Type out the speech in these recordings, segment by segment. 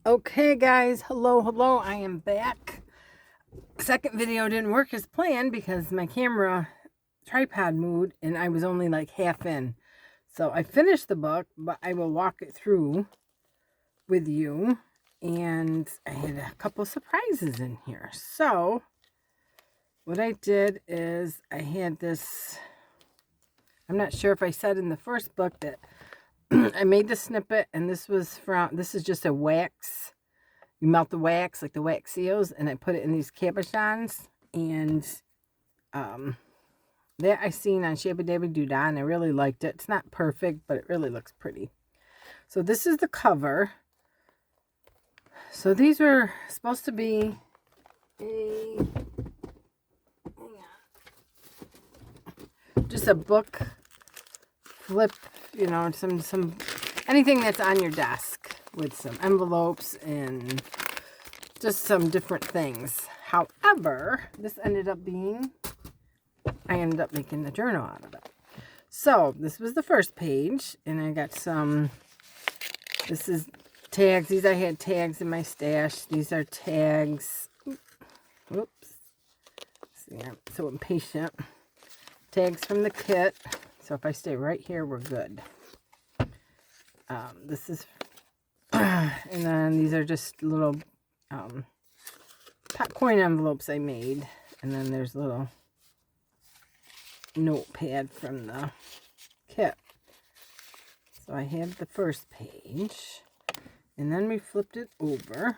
Okay guys, hello, I am back. Second video didn't work as planned because my camera tripod moved and I was only like half in. So I finished the book, but I will walk it through with you. And I had a couple surprises in here. So what I did is I had this, I'm not sure if I said in the first book that I made the snippet, and this is just a wax. You melt the wax, like the wax seals, and I put it in these cabochons. And that I seen on Shabba Dabba Doodah, and I really liked it. It's not perfect, but it really looks pretty. So this is the cover. So these were supposed to be just a book flip, you know, some anything that's on your desk with some envelopes and just some different things. However, this ended up being, I ended up making a journal out of it. So this was the first page, and I got this is tags. These, I had tags in my stash. These are tags. Whoops. See, I'm so impatient. Tags from the kit. So if I stay right here, we're good. This is, and then these are just little popcorn envelopes I made. And then there's a little notepad from the kit. So I had the first page, and then we flipped it over.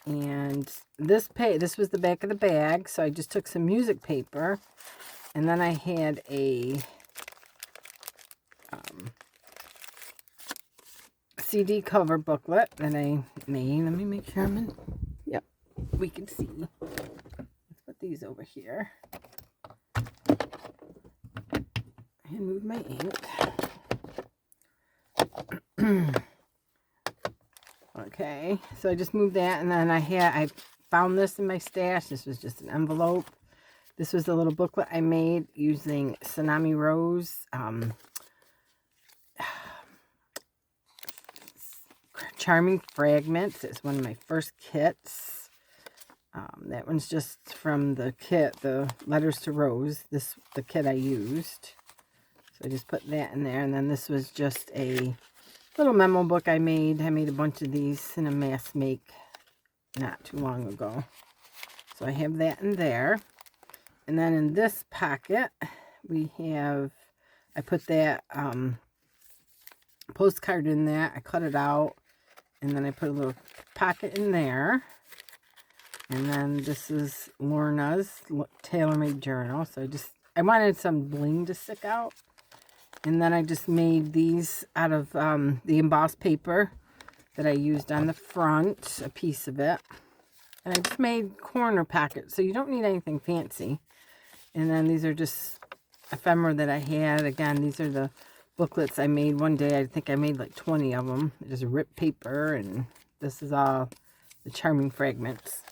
And this was the back of the bag, so I just took some music paper, and then I had a CD cover booklet that I made. Let me make sure I'm in. Yep, we can see. Let's put these over here and move my ink. Okay, so I just moved that, and then I found this in my stash. This was just an envelope. This was a little booklet I made using Tsunami Rose. Charming Fragments. It's one of my first kits. That one's just from the kit, the Letters to Rose. The kit I used. So I just put that in there, and then this was just a little memo book I made. I made a bunch of these in a mass make not too long ago. So I have that in there. And then in this pocket, I put that postcard in there. I cut it out. And then I put a little pocket in there. And then this is Lorna's tailor-made journal. So I wanted some bling to stick out. And then I just made these out of the embossed paper that I used on the front, a piece of it. And I just made corner pockets, so you don't need anything fancy. And then these are just ephemera that I had. Again, these are the booklets I made one day. I think I made like 20 of them. Just ripped paper, and this is all the Charming Fragments.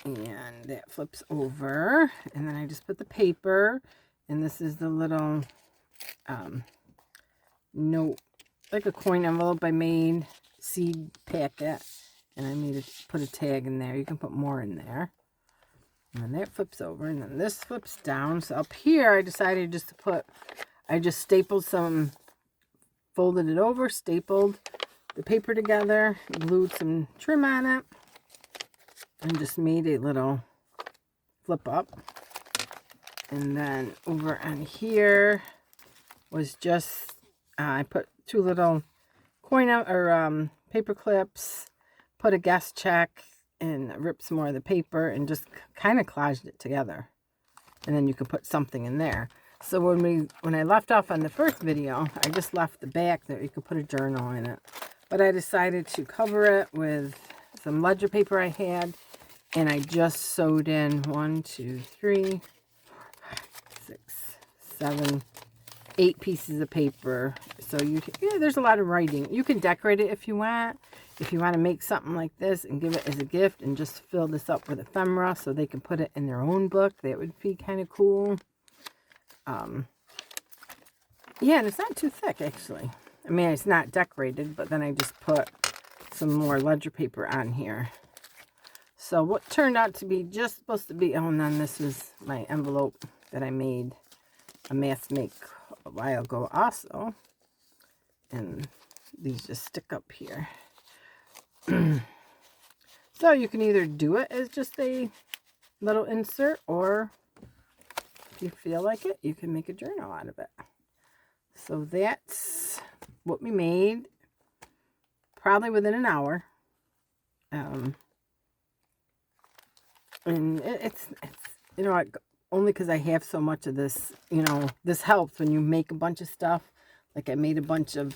And that flips over. And then I just put the paper. And this is the little note, like a coin envelope I made, seed packet. And I put a tag in there. You can put more in there. And then that flips over. And then this flips down. So up here, I decided just to put, I just stapled folded it over, stapled the paper together, glued some trim on it, and just made a little flip up. And then over on here was just, I put two little paper clips, put a guest check, and ripped some more of the paper, and just kind of collaged it together. And then you could put something in there. So when I left off on the first video, I just left the back there. You could put a journal in it. But I decided to cover it with some ledger paper I had, and I just sewed in 1, 2, 3, 6, 7, 8 pieces of paper. So there's a lot of writing. You can decorate it if you want. If you want to make something like this and give it as a gift and just fill this up with ephemera so they can put it in their own book, that would be kind of cool. Yeah, and it's not too thick, actually. I mean, it's not decorated, but then I just put some more ledger paper on here. So what turned out to be just supposed to be, oh, and then this is my envelope that I made a mass make a while ago also. And these just stick up here. So you can either do it as just a little insert, or if you feel like it, you can make a journal out of it. So that's what we made, probably within an hour. And it's you know, only because I have so much of this, you know, this helps when you make a bunch of stuff. Like I made a bunch of,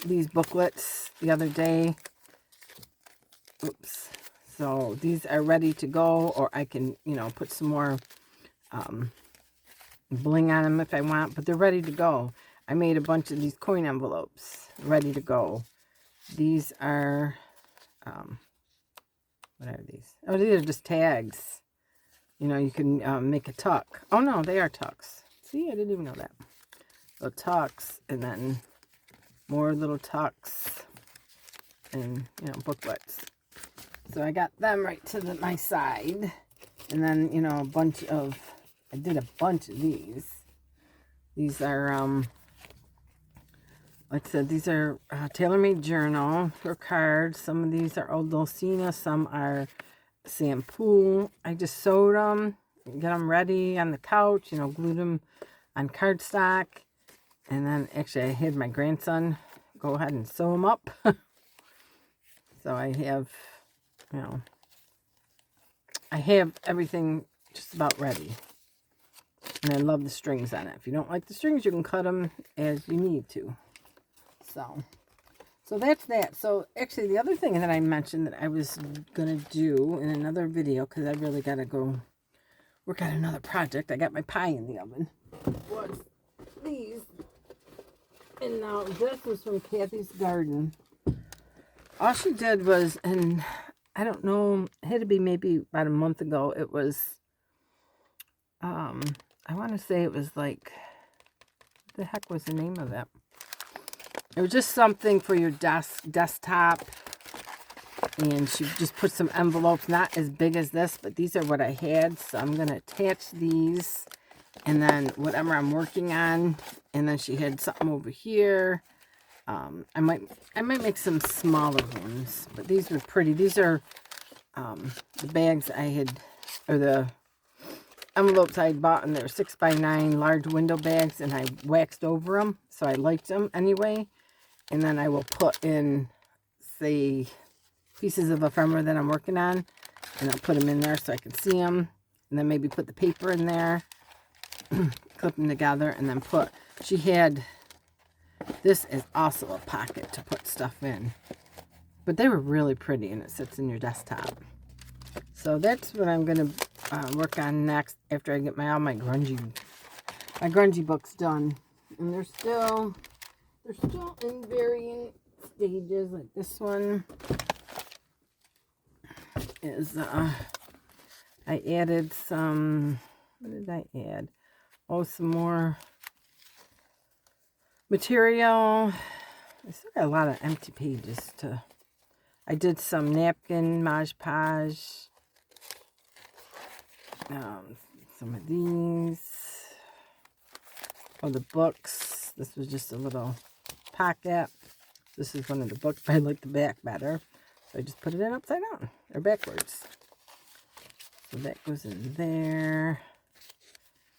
these booklets the other day. So these are ready to go, or I can, you know, put some more bling on them if I want, but they're ready to go. I made a bunch of these coin envelopes ready to go. These are, what are these? Oh, these are just tags. You know, you can make a tuck. Oh no, they are tucks. See, I didn't even know that. Little tucks, and then more little tucks, and, you know, booklets. So I got them right to my side. And then, you know, I did a bunch of these. These are, like I said, these are tailor-made journal for cards. Some of these are Old Dulcina, some are shampoo. I just sewed them, get them ready on the couch, you know, glued them on cardstock. And then actually I had my grandson go ahead and sew them up. So I have, you know, I have everything just about ready. And I love the strings on it. If you don't like the strings, you can cut them as you need to. So that's that. So actually the other thing that I mentioned that I was going to do in another video, because I really got to go work on another project. I got my pie in the oven. Was these. And now this is from Kathy's Garden. All she did was, and I don't know, it had to be maybe about a month ago. It was, I want to say it was like, what the heck was the name of it? It was just something for your desktop. And she just put some envelopes, not as big as this, but these are what I had. So I'm going to attach these, and then whatever I'm working on. And then she had something over here. I might make some smaller ones, but these were pretty. These are the bags I had, or the envelopes I had bought, and they're 6x9 large window bags, and I waxed over them, so I liked them anyway. And then I will put in, say, pieces of ephemera that I'm working on, and I'll put them in there so I can see them, and then maybe put the paper in there, clip them together, and then put, she had, this is also a pocket to put stuff in, but they were really pretty, and it sits in your desktop. So that's what I'm going to work on next after I get all my grungy books done. And they're still in varying stages. Like this one is, I added some, what did I add? Oh, some more material. I still got a lot of empty pages I did some napkin Mod Podge. Some of these. Oh, the books. This was just a little pocket. This is one of the books, but I like the back better. So I just put it in upside down, or backwards. So that goes in there.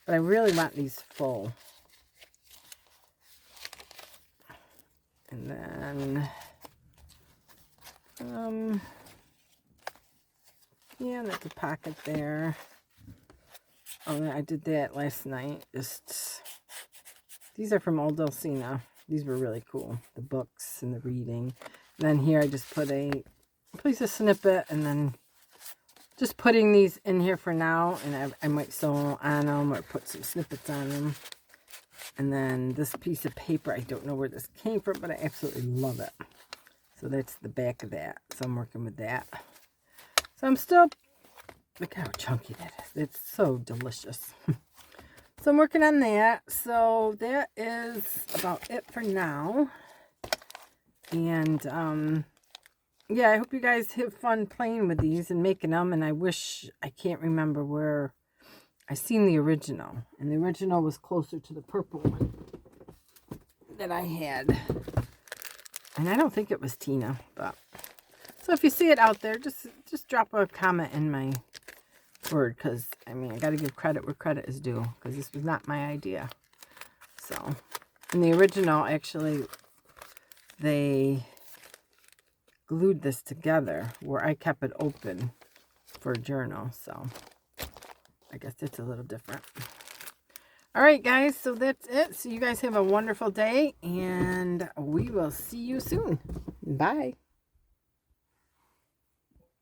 But I really want these full. And then, yeah, that's a pocket there. Oh, I did that last night. These are from Old Dulcina. These were really cool. The books and the reading. And then here I just put a snippet, and then just putting these in here for now. And I might sew on them or put some snippets on them. And then this piece of paper, I don't know where this came from, but I absolutely love it. So that's the back of that. So I'm working with that. So I'm still, look how chunky that is. It's so delicious. So I'm working on that. So that is about it for now. And yeah, I hope you guys have fun playing with these and making them. And I can't remember where I seen the original. And the original was closer to the purple one that I had. And I don't think it was Tina, but so if you see it out there, just drop a comment in my word, because I mean, I got to give credit where credit is due, because this was not my idea. So, in the original, actually, they glued this together where I kept it open for a journal. So, I guess it's a little different. All right, guys, so that's it. So you guys have a wonderful day, and we will see you soon. Bye.